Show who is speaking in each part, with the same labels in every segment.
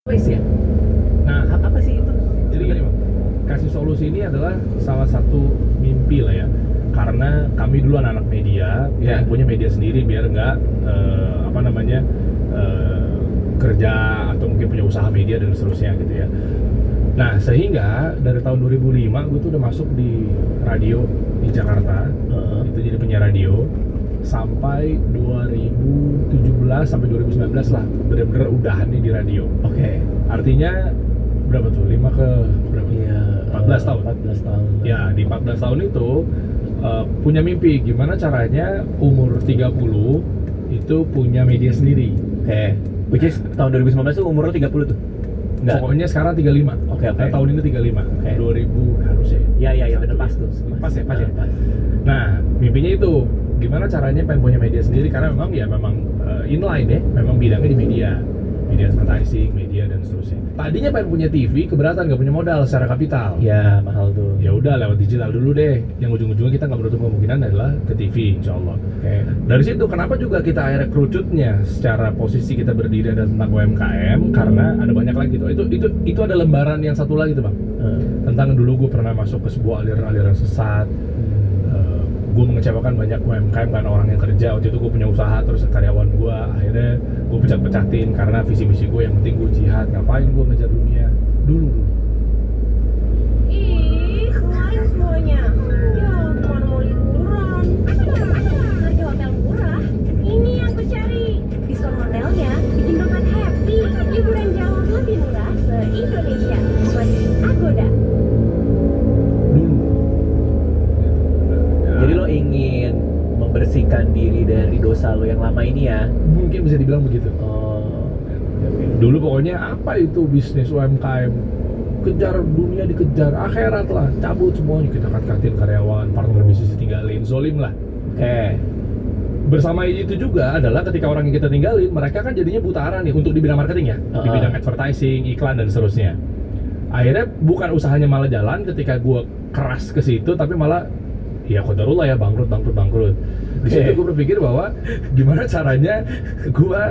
Speaker 1: Marketplace ya?
Speaker 2: Nah,
Speaker 1: Apa sih itu?
Speaker 2: jadi gini Bang, kasih solusi ini adalah salah satu mimpi lah ya. Karena kami dulu anak media,
Speaker 1: Ya.
Speaker 2: yang punya media sendiri biar nggak kerja atau mungkin punya usaha media dan seterusnya gitu ya. Nah, sehingga dari tahun 2005 gue tuh udah masuk di radio di Jakarta. Itu jadi penyiar radio sampai 2017 sampai 2019 lah, bener-bener udahan nih di radio.
Speaker 1: Oke.
Speaker 2: Artinya berapa tuh? 5 ke berapa?
Speaker 1: Iya.
Speaker 2: 14 tahun.
Speaker 1: 14 tahun.
Speaker 2: Ya, di 14 tahun itu punya mimpi gimana caranya umur 30 itu punya media sendiri.
Speaker 1: Oke. Which is tahun 2019 tuh umur lo 30 tuh? Enggak.
Speaker 2: Pokoknya sekarang 35.
Speaker 1: Oke.
Speaker 2: Nah, tahun ini 35.
Speaker 1: Oke.
Speaker 2: 2000 harusnya.
Speaker 1: Iya, bener pas tuh.
Speaker 2: Pas ya.
Speaker 1: Pas.
Speaker 2: Nah, mimpinya itu gimana caranya pengen punya media sendiri karena memang inline ya, memang bidangnya di media advertising, media dan seterusnya. Tadinya pengen punya TV, keberatan nggak punya modal secara kapital.
Speaker 1: Iya, mahal tuh.
Speaker 2: Ya udah lewat digital dulu deh. Yang ujung-ujungnya kita nggak menutup kemungkinan adalah ke TV, insya Allah.
Speaker 1: Oke.
Speaker 2: Dari situ kenapa juga kita akhirnya kerucutnya secara posisi kita berdiri ada tentang UMKM karena ada banyak lagi tuh. Itu ada lembaran yang satu lagi tuh Bang. Tentang dulu gue pernah masuk ke sebuah aliran-aliran sesat. Gue mengecewakan banyak UMKM karena orang yang kerja. Waktu itu gue punya usaha, terus karyawan gue akhirnya gue pecat-pecatin karena visi misi gue yang penting gue jihad. Ngapain gue ngejar dunia dulu.
Speaker 3: Ih, kemarin semuanya. Ya, kemana mau liburan? Harga hotel murah. Ini yang aku cari. Diskon hotelnya bikin dompet happy. Liburan jauh lebih murah se-Indonesia. Masih Agoda.
Speaker 2: Dulu.
Speaker 1: Jadi lo ingin membersihkan diri dari dosa lo yang lama ini ya?
Speaker 2: Mungkin bisa dibilang begitu.
Speaker 1: Oh. Oke.
Speaker 2: Dulu pokoknya apa itu bisnis UMKM, kejar dunia, dikejar akhirat lah, cabut semuanya, kita kat-katin karyawan, partner bisnis ditinggalin, zolim lah.
Speaker 1: Oke.
Speaker 2: Bersama itu juga adalah ketika orang yang kita tinggalin, mereka kan jadinya buta arah nih untuk di bidang marketing ya, di bidang advertising, iklan dan seterusnya. Akhirnya bukan usahanya malah jalan ketika gue keras ke situ, tapi malah ya qadarullah ya, bangkrut. Di situ gue berpikir bahwa gimana caranya gue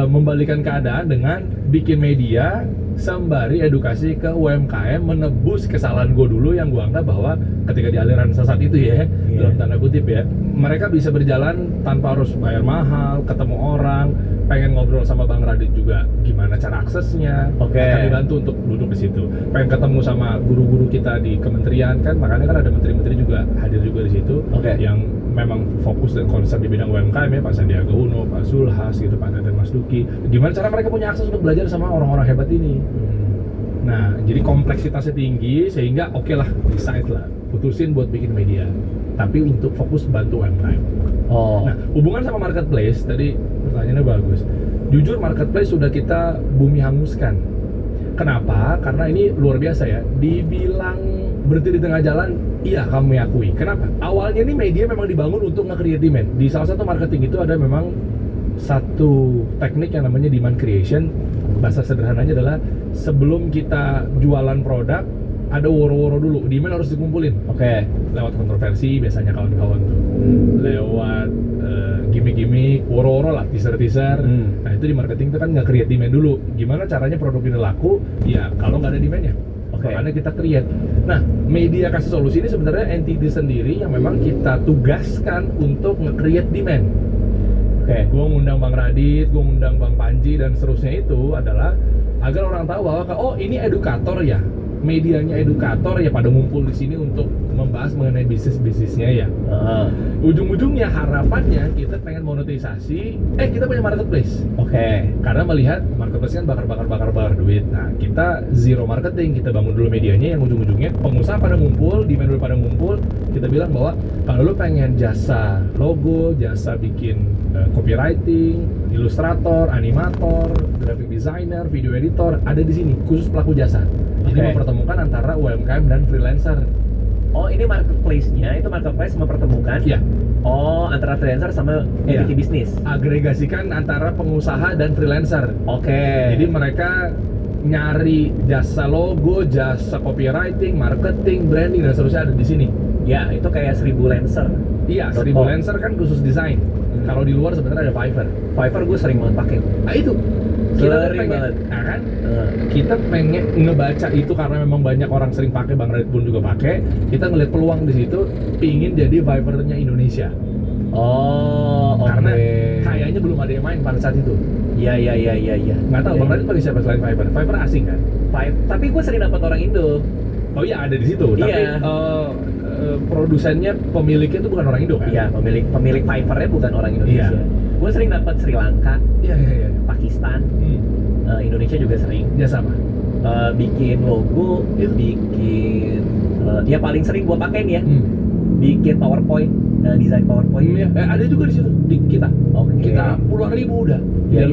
Speaker 2: membalikan keadaan dengan bikin media sembari edukasi ke UMKM, menebus kesalahan gue dulu yang gue anggap bahwa ketika di aliran sesat itu ya, dalam tanda kutip ya, mereka bisa berjalan tanpa harus bayar mahal, ketemu orang, pengen ngobrol sama Bang Radit juga gimana cara aksesnya, akan dibantu untuk duduk di situ. Pengen ketemu sama guru-guru kita di kementerian kan, makanya kan ada menteri-menteri juga hadir juga di situ, yang memang fokus dan concern di bidang UMKM ya, Pak Sandiaga Uno, Pak Zulhas gitu, Pak Teten Mas Duki. Gimana cara mereka punya akses untuk belajar sama orang-orang hebat ini? Nah, jadi kompleksitasnya tinggi sehingga oke lah, decide lah, putusin buat bikin media, tapi untuk fokus bantu UMKM. Nah, hubungan sama marketplace tadi pertanyaannya bagus. Jujur marketplace sudah kita bumi hanguskan. Kenapa? Karena ini luar biasa ya. Dibilang berhenti di tengah jalan, iya kami akui. Kenapa? Awalnya ini media memang dibangun untuk nge-create demand. Di salah satu marketing itu ada memang satu teknik yang namanya demand creation. Bahasa sederhananya adalah sebelum kita jualan produk, ada woro-woro dulu, demand harus dikumpulin. Lewat kontroversi biasanya kawan-kawan tuh, lewat gimmick-gimmick, woro-woro lah, teaser-teaser. Nah itu di marketing itu kan nggak create demand dulu. Gimana caranya produk ini laku? Ya kalau nggak ada demandnya, makanya kita create. Nah, media kasih solusi ini sebenarnya entity sendiri yang memang kita tugaskan untuk nge-create demand. Gue ngundang Bang Radit, gue ngundang Bang Panji dan seterusnya itu adalah agar orang tahu bahwa oh ini edukator ya, medianya edukator ya, pada ngumpul di sini untuk membahas mengenai bisnisnya ya. Ujung-ujungnya harapannya kita pengen monetisasi, kita punya marketplace. Karena melihat marketplace kan bakar duit. Nah, kita zero marketing, kita bangun dulu medianya yang ujung-ujungnya pengusaha pada ngumpul, demand dulu pada ngumpul. Kita bilang bahwa kalau lu pengen jasa logo, jasa bikin copywriting, ilustrator, animator, graphic designer, video editor, ada di sini khusus pelaku jasa. Jadi mempertemukan antara UMKM dan freelancer.
Speaker 1: Ini marketplace-nya, itu marketplace mempertemukan antara freelancer sama bikin bisnis.
Speaker 2: Agregasikan antara pengusaha dan freelancer. Jadi mereka nyari jasa logo, jasa copywriting, marketing, branding dan seterusnya ada di sini.
Speaker 1: Ya, itu kayak 1000 Lancer.
Speaker 2: Iya, 1000 Lancer kan khusus desain. Kalau di luar sebenarnya ada Fiverr.
Speaker 1: Fiverr gue sering banget pakai.
Speaker 2: Nah itu Kita tuh
Speaker 1: Sering
Speaker 2: pengen,
Speaker 1: banget.
Speaker 2: nah kan? Kita pengen ngebaca itu karena memang banyak orang sering pakai, Bang Radit pun juga pakai. Kita ngeliat peluang di situ, pingin jadi Fiverr-nya Indonesia.
Speaker 1: Oh, oke.
Speaker 2: Karena kayaknya belum ada yang main pada saat itu.
Speaker 1: Iya.
Speaker 2: Nggak tahu, Bang Radit pakai siapa selain Fiverr? Fiverr asing kan?
Speaker 1: Tapi gue sering dapat orang Indo.
Speaker 2: Oh iya, ada di situ. Tapi
Speaker 1: Iya.
Speaker 2: produsennya, pemiliknya itu bukan orang Indo kan?
Speaker 1: Iya, pemilik Fiverr-nya bukan orang Indonesia.
Speaker 2: Iya.
Speaker 1: Gue sering dapat Sri Lanka,
Speaker 2: Iya.
Speaker 1: Pakistan, Indonesia juga sering.
Speaker 2: Ya sama.
Speaker 1: Bikin logo, bikin ya paling sering gue pakai nih ya, bikin PowerPoint, desain PowerPoint.
Speaker 2: Iya. Ada juga di situ di kita.
Speaker 1: Oke.
Speaker 2: Kita puluhan ribu udah.
Speaker 1: Iya.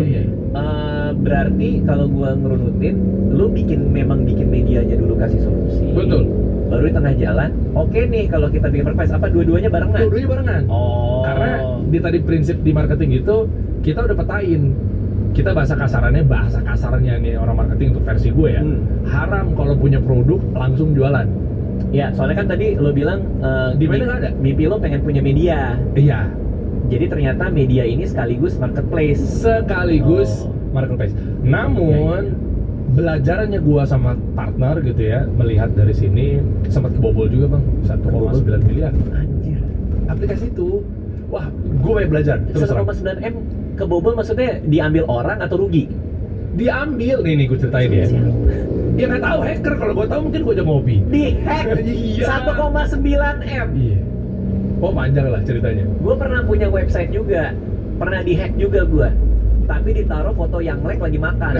Speaker 1: Berarti kalau gue ngerunutin, lu memang bikin medianya dulu kasih solusi.
Speaker 2: Betul.
Speaker 1: Baru di tengah jalan, oke nih kalau kita bikin marketplace, apa dua-duanya barengan?
Speaker 2: Dua-duanya barengan.
Speaker 1: Oh.
Speaker 2: Karena di tadi prinsip di marketing itu kita udah petain. Kita bahasa kasarnya nih orang marketing untuk versi gue ya. Haram kalau punya produk langsung jualan.
Speaker 1: Ya, soalnya kan tadi lo bilang
Speaker 2: Demand nggak ada.
Speaker 1: mimpi lo pengen punya media.
Speaker 2: Iya.
Speaker 1: Jadi ternyata media ini sekaligus marketplace.
Speaker 2: Sekaligus marketplace. Namun belajarannya gua sama partner gitu ya, melihat dari sini sempat kebobol juga, Bang. 1,9 miliar.
Speaker 1: Anjir.
Speaker 2: Aplikasi itu. Wah, gue banyak belajar. Terus terang.
Speaker 1: 1,9 M kebobol maksudnya diambil orang atau rugi?
Speaker 2: Diambil nih gue ceritain ya. Dia nggak tahu hacker, kalau gue tahu mungkin gue aja ngopi.
Speaker 1: Dihack.
Speaker 2: Iya.
Speaker 1: 1,9 M.
Speaker 2: Iya. Oh, panjang lah ceritanya.
Speaker 1: Gue pernah punya website juga. Pernah dihack juga gue. Tapi ditaruh foto yang lag lagi makan.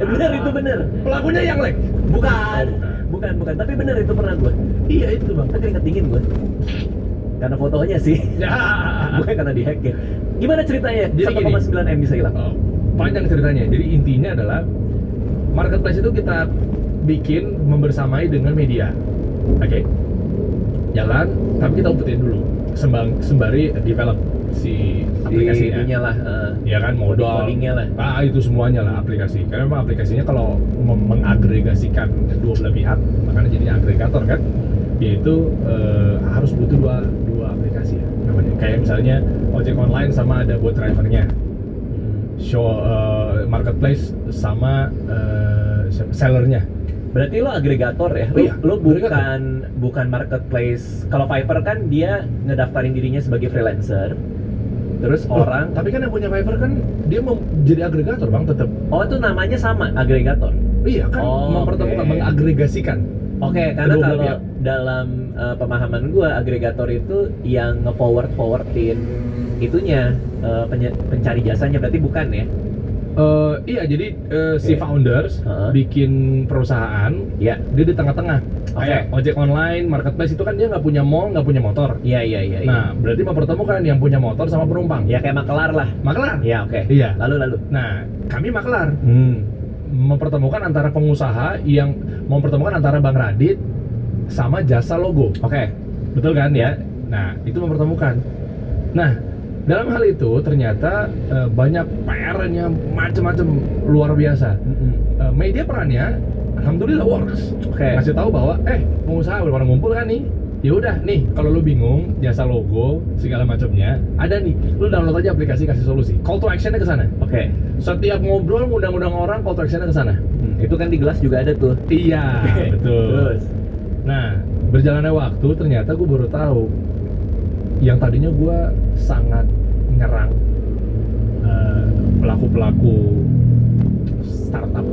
Speaker 1: bener itu bener.
Speaker 2: Pelakunya yang lag.
Speaker 1: Bukan. Tapi bener itu pernah gue.
Speaker 2: Iya itu, Bang.
Speaker 1: Tapi keringet dingin gue. Karena fotonya sih.
Speaker 2: Ya.
Speaker 1: Bukan karena dihack ya. Gimana ceritanya?
Speaker 2: Jadi
Speaker 1: 1,9 M bisa hilang?
Speaker 2: Oh, panjang ceritanya. Jadi intinya adalah marketplace itu kita bikin membersamai dengan media. Oke. Jalan, tapi kita umpetin dulu. Sembari develop si aplikasinya.
Speaker 1: Ininya lah.
Speaker 2: Ya kan, modal.
Speaker 1: Codingnya lah.
Speaker 2: Itu semuanya lah aplikasi. Karena memang aplikasinya kalau mengagregasikan kedua belah pihak, makanya jadi agregator kan. Yaitu harus butuh dua aplikasi ya namanya. Kayak misalnya ojek online sama ada buat drivernya. Marketplace sama sellernya.
Speaker 1: Berarti lo agregator ya?
Speaker 2: Oh iya,
Speaker 1: lo
Speaker 2: agregator.
Speaker 1: bukan marketplace. Kalau Fiverr kan dia ngedaftarin dirinya sebagai freelancer. Terus orang
Speaker 2: Tapi kan yang punya Fiverr kan dia mau jadi agregator, Bang, tetap.
Speaker 1: Oh, itu namanya sama, agregator.
Speaker 2: Iya kan, mempertemukan,
Speaker 1: oke.
Speaker 2: mengagregasikan.
Speaker 1: Oke, karena
Speaker 2: Kedua belah
Speaker 1: kalau
Speaker 2: pihak.
Speaker 1: dalam pemahaman gua agregator itu yang nge-forwardin itunya pencari jasanya, berarti bukan ya?
Speaker 2: Iya, jadi si
Speaker 1: Oke.
Speaker 2: founders bikin perusahaan,
Speaker 1: Ya.
Speaker 2: dia di tengah-tengah.
Speaker 1: Oke.
Speaker 2: Kayak ojek online, marketplace itu kan dia nggak punya mall, nggak punya motor.
Speaker 1: Iya.
Speaker 2: Nah, berarti mempertemukan yang punya motor sama penumpang.
Speaker 1: Ya kayak makelar lah.
Speaker 2: Makelar.
Speaker 1: Ya, oke.
Speaker 2: Iya.
Speaker 1: Lalu.
Speaker 2: Nah, kami makelar. Mempertemukan antara pengusaha yang mempertemukan antara Bang Radit sama jasa logo.
Speaker 1: Oke.
Speaker 2: Betul kan ya? Nah, itu mempertemukan. Nah, dalam hal itu ternyata banyak PR-nya macam-macam luar biasa. Media perannya alhamdulillah works.
Speaker 1: Oke.
Speaker 2: Ngasih tahu bahwa pengusaha udah pada ngumpul kan nih. Ya udah nih, kalau lu bingung jasa logo segala macamnya, ada nih. Lu download aja aplikasi kasih solusi. Call to action-nya ke sana.
Speaker 1: Oke.
Speaker 2: Setiap ngobrol ngundang-undang orang, call to action-nya ke sana.
Speaker 1: Itu kan di gelas juga ada tuh.
Speaker 2: Iya, betul.
Speaker 1: Terus.
Speaker 2: Nah, berjalannya waktu ternyata gue baru tahu yang tadinya gue sangat nyerang pelaku-pelaku startup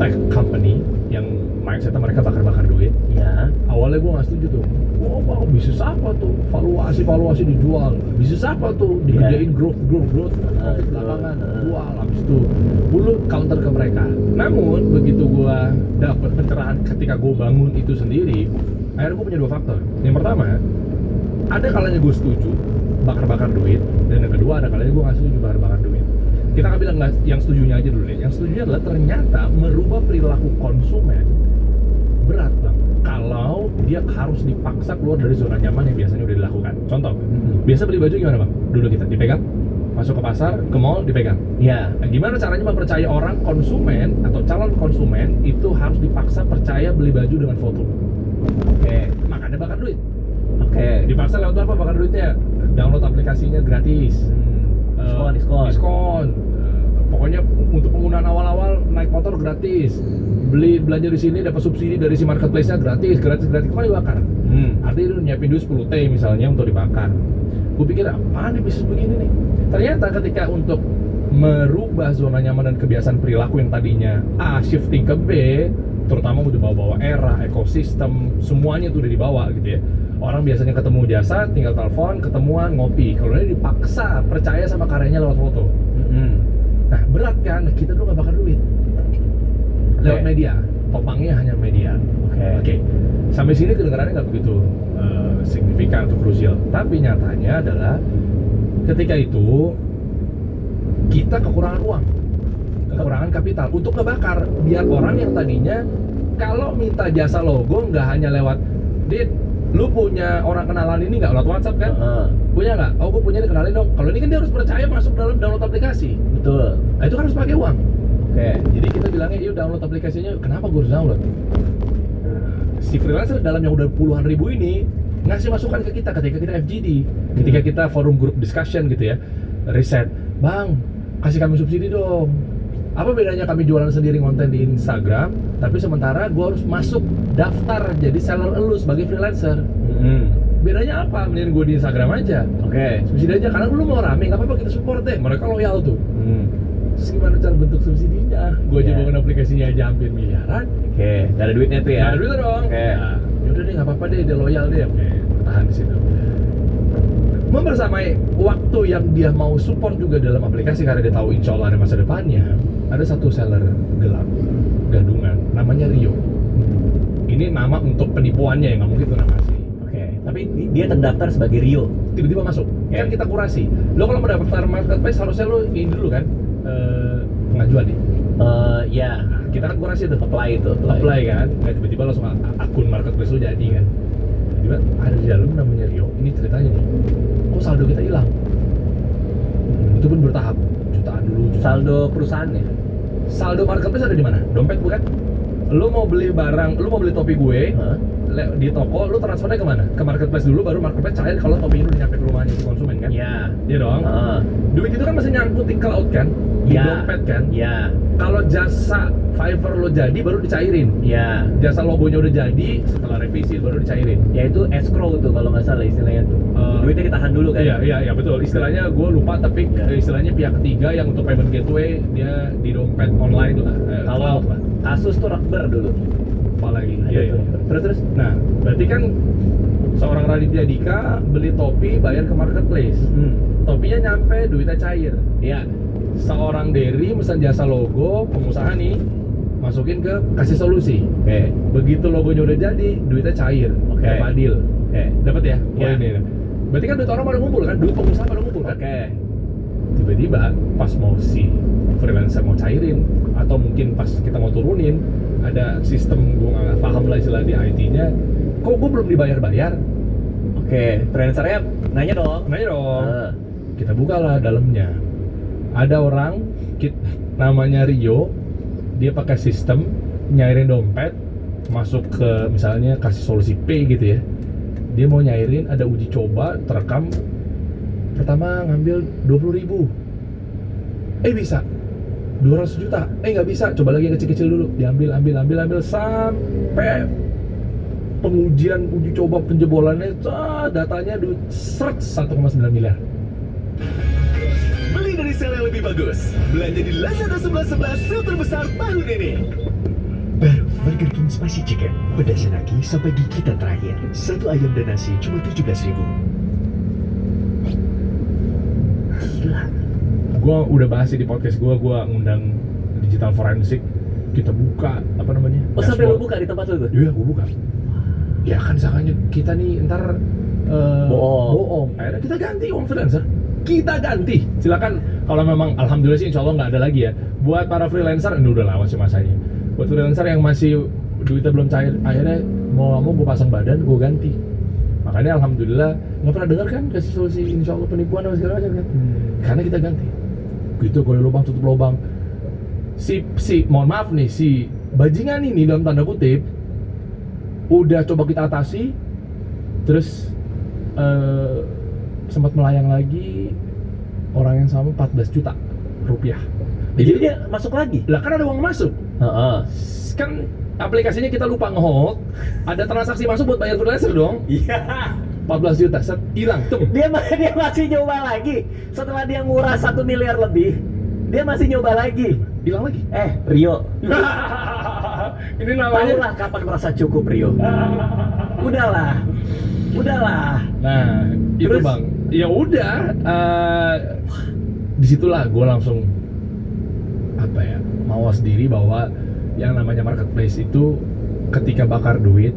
Speaker 2: tech company yang mindsetnya mereka bakar-bakar duit.
Speaker 1: Ya.
Speaker 2: Awalnya gue nggak setuju tuh. Wow, bisnis apa tuh? Valuasi dijual. Bisnis apa tuh? Digedein growth. Profit belakangan. Jual. Habis itu dulu counter ke mereka. Namun begitu gue dapet pencerahan ketika gue bangun itu sendiri, akhirnya gue punya dua faktor. Yang pertama, ada kalanya gue setuju bakar-bakar duit, dan yang kedua ada kalanya gue nggak setuju bakar-bakar duit. Kita nggak bilang nggak, yang setujunya aja dulu deh. Yang setujunya adalah ternyata merubah perilaku konsumen berat, Bang. Kalau dia harus dipaksa keluar dari zona nyaman yang biasanya udah dilakukan. Contoh, biasa beli baju gimana, Bang? Dulu kita dipegang, masuk ke pasar, ke mall dipegang.
Speaker 1: Ya.
Speaker 2: Nah, gimana caranya mempercayai orang konsumen atau calon konsumen itu harus dipaksa percaya beli baju dengan foto?
Speaker 1: Oke.
Speaker 2: Makanya bakar duit.
Speaker 1: Oke.
Speaker 2: Dipaksa lewat apa bakar duitnya? Download aplikasinya gratis.
Speaker 1: Diskon.
Speaker 2: Diskon. Pokoknya untuk penggunaan awal-awal naik motor gratis, belanja di sini dapat subsidi dari si marketplace-nya gratis itu kan dibakar. Artinya lu nyiapin duit 10T misalnya untuk dibakar. Gue pikir apaan nih bisnis begini nih. Ternyata ketika untuk merubah zona nyaman dan kebiasaan perilaku yang tadinya A shifting ke B, terutama udah bawa-bawa era, ekosistem, semuanya tuh udah dibawa gitu ya. Orang biasanya ketemu jasa, tinggal telepon, ketemuan, ngopi. Kalau ini dipaksa percaya sama karyanya lewat foto. Nah berat kan, kita dulu gak bakal duit lewat media, topangnya hanya media. Oke. Sampai sini kedengarannya nggak begitu signifikan atau krusial. Tapi nyatanya adalah ketika itu kita kekurangan uang, kekurangan kapital untuk ngebakar. Biar orang yang tadinya kalau minta jasa logo nggak hanya lewat Dit, lu punya orang kenalan ini nggak lewat WhatsApp kan? Punya nggak? Oh gue punya, dikenalin dong. Kalau ini kan dia harus percaya masuk dalam download aplikasi.
Speaker 1: Betul.
Speaker 2: Nah itu kan harus pakai uang.
Speaker 1: Jadi
Speaker 2: kita bilangnya yuk download aplikasinya. Kenapa gue harus download? Si freelancer dalam yang udah puluhan ribu ini ngasih masukan ke kita ketika kita FGD, ketika kita forum group discussion gitu ya, riset, bang kasih kami subsidi dong. Apa bedanya kami jualan sendiri konten di Instagram, tapi sementara gue harus masuk daftar jadi seller elu sebagai freelancer. Bedanya apa? Mending gue di Instagram aja. Subsidi aja, karena lu mau rame, nggak apa-apa kita support deh. Mereka loyal tuh. Terus gimana cara bentuk subsidinya? Gue aja bangun aplikasinya aja hampir miliaran.
Speaker 1: Gak ada duitnya tuh ya?
Speaker 2: Gak ada duitnya dong. Nah, yaudah deh, nggak apa-apa deh, dia loyal deh. Tahan di situ. Membersamai waktu yang dia mau support juga dalam aplikasi karena dia tahu insya Allah ada masa depannya. Ada satu seller gelap, gadungan, namanya Rio. Ini nama untuk penipuannya ya, nggak mungkin itu nama asli.
Speaker 1: Tapi dia terdaftar sebagai Rio.
Speaker 2: Tiba-tiba masuk. Kan kita kurasi. Lo kalau mau daftar marketplace harusnya lo ini dulu kan, pengajuan nih.
Speaker 1: Ya.
Speaker 2: Kita kan kurasi tuh.
Speaker 1: Apply
Speaker 2: kan. Nah, tiba-tiba langsung akun marketplace lo jadi kan. Tiba-tiba ada di dalam namanya Rio. Ini ceritanya nih. Kok saldo kita hilang? Itu pun bertahap. Jutaan dulu.
Speaker 1: Saldo perusahaannya.
Speaker 2: Saldo marketplace ada di mana? Dompet bukan? Lo mau beli barang, lo mau beli topi gue di toko, lu transfernya kemana? Ke marketplace dulu, baru marketplace cair kalau topi itu udah nyampe ke rumahnya si konsumen kan? Iya dong. Duit itu kan masih nyangkut di cloud kan? Di dompet kan? Kalau jasa Fiverr lo jadi baru dicairin. Jasa logonya udah jadi, setelah revisi baru dicairin.
Speaker 1: Ya itu escrow tuh kalau nggak salah istilahnya tuh. Duitnya ditahan dulu kan?
Speaker 2: Iya betul. Istilahnya gue lupa, tapi istilahnya pihak ketiga yang untuk payment gateway dia di dompet online lah.
Speaker 1: Kalau kasus tuh Rakber dulu.
Speaker 2: Apalagi.
Speaker 1: Terus.
Speaker 2: Nah, berarti kan seorang Raditya Dika beli topi, bayar ke marketplace. Topinya nyampe, duitnya cair. Seorang Derry pesan jasa logo, pengusaha nih, masukin ke kasih solusi. Begitu logonya udah jadi, duitnya cair. Fadil. Dapat ya? Ini. Berarti kan duit orang pada ngumpul kan? Duit pengusaha pada ngumpul kan? Tiba-tiba pas mau si freelancer mau cairin, atau mungkin pas kita mau turunin, ada sistem gue nggak paham lah istilah di IT-nya, kok gue belum dibayar-bayar?
Speaker 1: Freelancernya nanya dong.
Speaker 2: Kita bukalah dalamnya. Ada orang namanya Rio, dia pakai sistem nyairin dompet, masuk ke misalnya kasih solusi P gitu ya. Dia mau nyairin, ada uji coba, terekam. Pertama ngambil 20.000, bisa 200 juta, nggak bisa, coba lagi yang kecil-kecil dulu, diambil sampai pengujian uji coba penjebolannya, datanya duit 1,9 miliar.
Speaker 4: Beli dari sel yang lebih bagus, belanja di Lazada 11.11 sale terbesar tahun ini. Baru Burger King Spicy Chicken, pedas senaki sampai gigitan terakhir. Satu ayam dan nasi cuma 17.000. Gila.
Speaker 2: Gue udah bahas di podcast gue ngundang digital forensik, kita buka apa namanya?
Speaker 1: Sampai lu buka di tempat lu tuh?
Speaker 2: Iya, gue buka. Ya kan disangkanya kita nih ntar bohong. Akhirnya kita ganti uang freelancer. Kita ganti. Silakan kalau memang alhamdulillah sih insya Allah nggak ada lagi ya. Buat para freelancer ini udah lama sih masanya. Buat freelancer yang masih duitnya belum cair, akhirnya mau nggak mau gue pasang badan, gue ganti. Makanya alhamdulillah nggak pernah dengar kan kasih solusi insya Allah penipuan dan segala macam kan? Karena kita ganti. Gitu kalau lubang tutup lubang. Si mohon maaf nih, si bajingan ini dalam tanda kutip udah coba kita atasi, terus sempat melayang lagi orang yang sama 14 juta rupiah.
Speaker 1: Jadi dia masuk lagi.
Speaker 2: Lah kan ada uang masuk.
Speaker 1: Heeh.
Speaker 2: Kan aplikasinya kita lupa nge-hold, ada transaksi masuk buat bayar freelancer dong.
Speaker 1: Iya.
Speaker 2: 14 juta, set, hilang, tuh.
Speaker 1: Dia masih nyoba lagi. Setelah dia nguras 1 miliar lebih, dia masih nyoba lagi.
Speaker 2: Hilang lagi.
Speaker 1: Rio.
Speaker 2: Ini namanya.
Speaker 1: Tahulah kapan merasa cukup, Rio. Udahlah.
Speaker 2: Nah, itu
Speaker 1: Terus?
Speaker 2: Bang. Ya udah, disitulah gue langsung apa ya, mawas diri bahwa yang namanya marketplace itu ketika bakar duit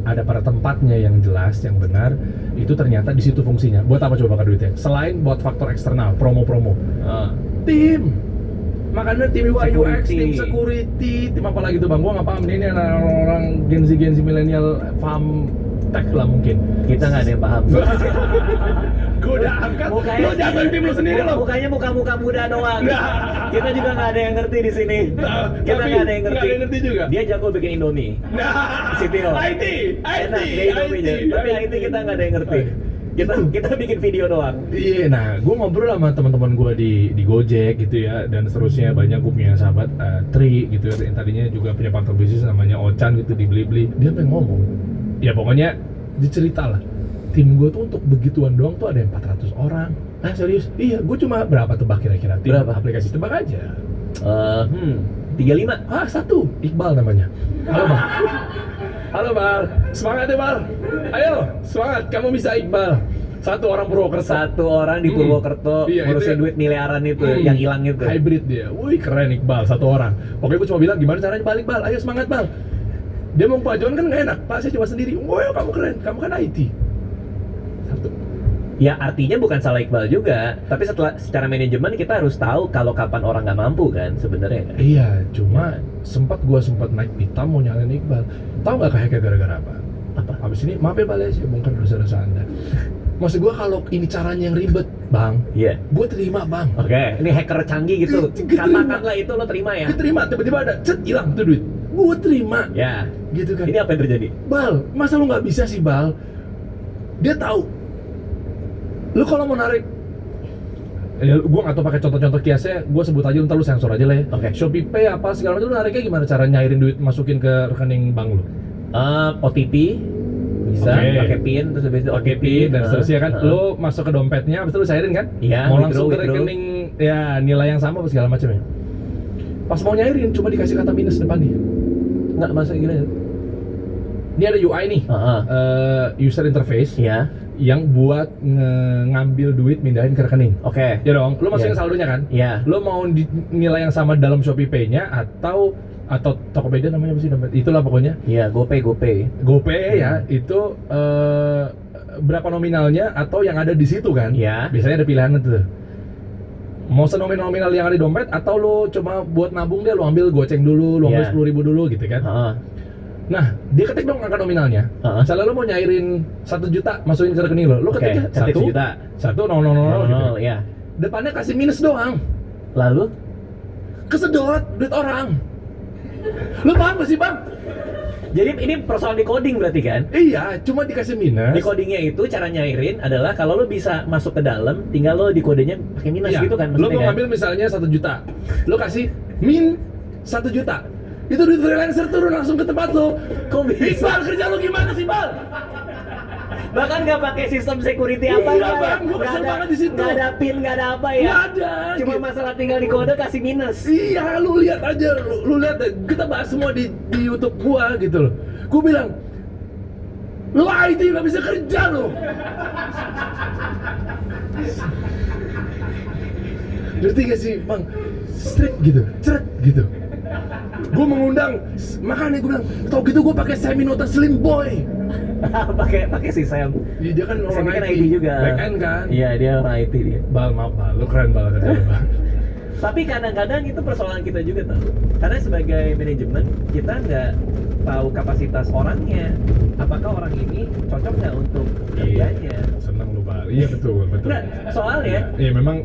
Speaker 2: ada pada tempatnya yang jelas, yang benar, itu ternyata di situ fungsinya. Buat apa coba bakar duitnya? Selain buat faktor eksternal, promo-promo. Tim. Makanya tim UI UX, tim security, tim apa lagi tuh Bang? Gua nggak paham ini orang Gen Z milenial paham tech lah mungkin.
Speaker 1: Kita nggak ada yang paham.
Speaker 2: Gue udah angkat, lo jagain tim lo sendiri lo.
Speaker 1: Mukanya muka muda doang.
Speaker 2: Nah.
Speaker 1: Kita juga nggak ada yang ngerti di sini. Kita
Speaker 2: Tapi
Speaker 1: nggak ada yang
Speaker 2: nggak ada yang ngerti juga.
Speaker 1: Dia jago bikin Indomie.
Speaker 2: Nah,
Speaker 1: CTO.
Speaker 2: IT,
Speaker 1: Enak, dia Indomie-nya. Tapi IT kita nggak ada yang ngerti. Kita bikin video doang.
Speaker 2: Iya, nah, gue ngobrol sama teman-teman gue di Gojek gitu ya, dan seterusnya. Banyak gue punya sahabat Tri gitu ya, yang tadinya juga punya partner bisnis namanya Ochan gitu di Blibli. Dia pengen ngomong, ya pokoknya dicerita lah. Tim gue tuh untuk begituan doang tuh ada yang 400 orang. Nah serius? Iya, gue cuma berapa tebak kira-kira? Tim
Speaker 1: Berapa?
Speaker 2: aplikasi tebak aja.
Speaker 1: 35.
Speaker 2: Satu, Iqbal namanya. Halo Bang. Halo Bal, semangat ya Bal. Ayo, semangat, kamu bisa Iqbal. Satu orang Purwokerto.
Speaker 1: Satu orang di Purwokerto
Speaker 2: Iya,
Speaker 1: ngurusin
Speaker 2: itu ya.
Speaker 1: duit miliaran itu yang hilang itu.
Speaker 2: Hybrid dia. Wih, keren Iqbal, satu orang. Pokoknya gue cuma bilang gimana caranya balik Bal. Ayo semangat Bal. Dia mau Pak John kan nggak enak. Pak saya cuma sendiri. Wah, kamu keren. Kamu kan IT. Satu.
Speaker 1: Ya artinya bukan salah Iqbal juga, tapi secara manajemen kita harus tahu kalau kapan orang nggak mampu kan sebenarnya kan.
Speaker 2: Iya, cuma sempat naik pitam mau nyalain Iqbal. Tahu nggak kayak gara-gara apa?
Speaker 1: Apa?
Speaker 2: Habis ini maaf ya Bal ya, saya bongkar dosa-dosa Anda. Maksud gue kalau ini caranya yang ribet, Bang.
Speaker 1: Iya.
Speaker 2: Gue terima Bang.
Speaker 1: Oke, ini hacker canggih gitu. Katakanlah itu lo terima ya.
Speaker 2: Gue terima, tiba-tiba ada, cet, hilang tuh duit. Gue terima.
Speaker 1: Ya.
Speaker 2: Gitu kan.
Speaker 1: Ini apa yang terjadi?
Speaker 2: Bal, masa lu nggak bisa sih Bal? Dia tahu. Lu kalau mau narik, ya, gue nggak tahu pakai contoh-contoh kiasnya, gue sebut aja ntar lu sensor aja lah ya.
Speaker 1: Oke.
Speaker 2: Shopee Pay apa segala macam, lu nariknya gimana cara nyairin duit masukin ke rekening bank lu?
Speaker 1: OTP bisa
Speaker 2: Oke.
Speaker 1: pakai PIN terus habis itu
Speaker 2: Pakai PIN dan seterusnya kan, lu masuk ke dompetnya, habis itu lu cairin kan?
Speaker 1: Iya,
Speaker 2: mau
Speaker 1: withdraw,
Speaker 2: langsung ke
Speaker 1: withdraw.
Speaker 2: rekening ya nilai yang sama apa segala macam ya. Pas mau nyairin cuma dikasih kata minus depannya.
Speaker 1: nggak masuk gila.
Speaker 2: Ini ada UI nih, user interface
Speaker 1: Iya.
Speaker 2: yang buat ngambil duit mindahin ke rekening.
Speaker 1: Oke.
Speaker 2: Ya dong, lu masukin
Speaker 1: Iya.
Speaker 2: saldonya kan?
Speaker 1: Iya.
Speaker 2: Lu mau nilai yang sama dalam Shopee Pay-nya atau Tokopedia namanya apa sih dompet? Itulah pokoknya.
Speaker 1: Iya, GoPay.
Speaker 2: GoPay ya, itu berapa nominalnya atau yang ada di situ kan?
Speaker 1: Iya.
Speaker 2: Biasanya ada pilihan tuh. Mau senominal yang ada di dompet atau lu cuma buat nabung dia, lu ambil goceng dulu, lu ambil
Speaker 1: Iya.
Speaker 2: 10.000 dulu gitu kan?
Speaker 1: Heeh.
Speaker 2: Nah, dia ketik dong angka nominalnya. Misalnya lu mau nyairin 1 juta masukin ke rekening lu
Speaker 1: Oke,
Speaker 2: ketiknya
Speaker 1: ketik 1 juta.
Speaker 2: 1.000 gitu.
Speaker 1: Ya.
Speaker 2: Depannya kasih minus doang.
Speaker 1: Lalu
Speaker 2: Kesedot duit orang. Lu paham gak sih Bang?
Speaker 1: jadi ini persoalan di coding berarti kan?
Speaker 2: Iya, cuma dikasih minus.
Speaker 1: Di codingnya itu cara nyairin adalah kalau lo bisa masuk ke dalam, tinggal lo di kodenya pakai minus
Speaker 2: Iya.
Speaker 1: gitu kan
Speaker 2: Lu
Speaker 1: maksudnya
Speaker 2: mau
Speaker 1: kan?
Speaker 2: ngambil misalnya 1 juta, lu kasih min 1 juta. Itu duit freelancer turun langsung ke tempat lo.
Speaker 1: Kok bisa?
Speaker 2: Iqbal, kerja lu gimana sih Bal?
Speaker 1: Bahkan nggak pakai sistem security
Speaker 2: Iya,
Speaker 1: apa
Speaker 2: Bang, gua kesel banget di situ.
Speaker 1: Nggak ada pin, nggak ada apa ya?
Speaker 2: Nggak ada.
Speaker 1: Cuma
Speaker 2: gitu.
Speaker 1: masalah tinggal di kode kasih minus.
Speaker 2: Iya, lu lihat aja, lu lihat deh. Kita bahas semua di YouTube gua gitu loh. Gua bilang, lu IT nggak bisa kerja lu. Ngerti gak sih, Bang? Strip gitu, ceret gitu. Gue mengundang, makanya gue bilang, tau gitu gue pakai Seminota Slim Boy.
Speaker 1: pakai si Sam.
Speaker 2: Iya, dia kan
Speaker 1: Sam
Speaker 2: orang
Speaker 1: kan IT juga.
Speaker 2: Backend kan.
Speaker 1: Iya, dia orang IT dia.
Speaker 2: Bal, maaf Bal, lu keren Bal kerja lu, Bal.
Speaker 1: Tapi kadang-kadang itu persoalan kita juga tuh. Karena sebagai manajemen kita nggak tahu kapasitas orangnya. Apakah orang ini cocok nggak untuk kerjanya?
Speaker 2: Seneng lu Bal, iya betul.
Speaker 1: Nggak, soalnya
Speaker 2: Iya memang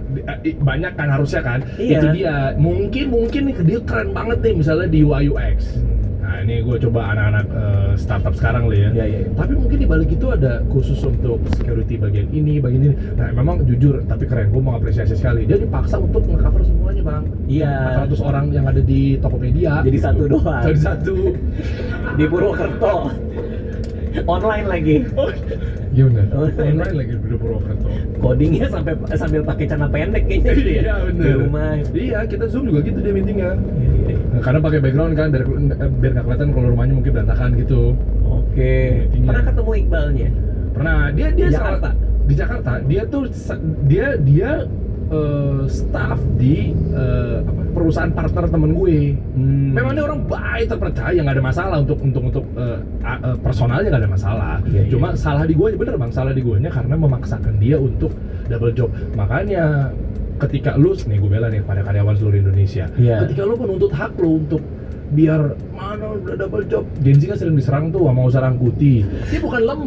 Speaker 2: banyak kan harusnya kan.
Speaker 1: Iya.
Speaker 2: Itu dia. Mungkin nih dia keren banget nih misalnya di UI UX. Nah Nah ini gue coba anak-anak startup sekarang lah ya.
Speaker 1: Iya.
Speaker 2: Tapi mungkin di balik itu ada khusus untuk security bagian ini. Nah memang jujur, tapi keren, gue mengapresiasi sekali. Dia dipaksa untuk nge-cover semuanya bang.
Speaker 1: Iya.
Speaker 2: 400 orang yang ada di Tokopedia.
Speaker 1: Jadi satu doang.
Speaker 2: Jadi satu.
Speaker 1: Di Purwokerto. Online lagi.
Speaker 2: Iya benar.
Speaker 1: Online
Speaker 2: lagi di Purwokerto.
Speaker 1: Codingnya sambil pakai celana pendek kayaknya gitu ya.
Speaker 2: Iya benar.
Speaker 1: Di rumah.
Speaker 2: Iya, kita Zoom juga gitu dia meetingnya.
Speaker 1: Iya.
Speaker 2: Nah, karena pakai background kan biar nggak kelihatan kalau rumahnya mungkin berantakan gitu.
Speaker 1: Oke.
Speaker 2: Meetingnya.
Speaker 1: Pernah ketemu Iqbalnya?
Speaker 2: Pernah. Dia
Speaker 1: Di Jakarta?
Speaker 2: Di Jakarta. Dia tuh dia staff di perusahaan partner temen gue. Memang dia orang baik, terpercaya, nggak ada masalah untuk personalnya nggak ada masalah.
Speaker 1: Iya.
Speaker 2: Cuma salah di gue, bener bang, salah di gue nya karena memaksakan dia untuk double job. Makanya ketika lu, nih gue bela nih pada karyawan seluruh Indonesia,
Speaker 1: Iya.
Speaker 2: ketika lu menuntut hak lu untuk biar mana udah double job, Gen Z kan sering diserang tuh sama usaha rangkuti. Dia bukan lemah.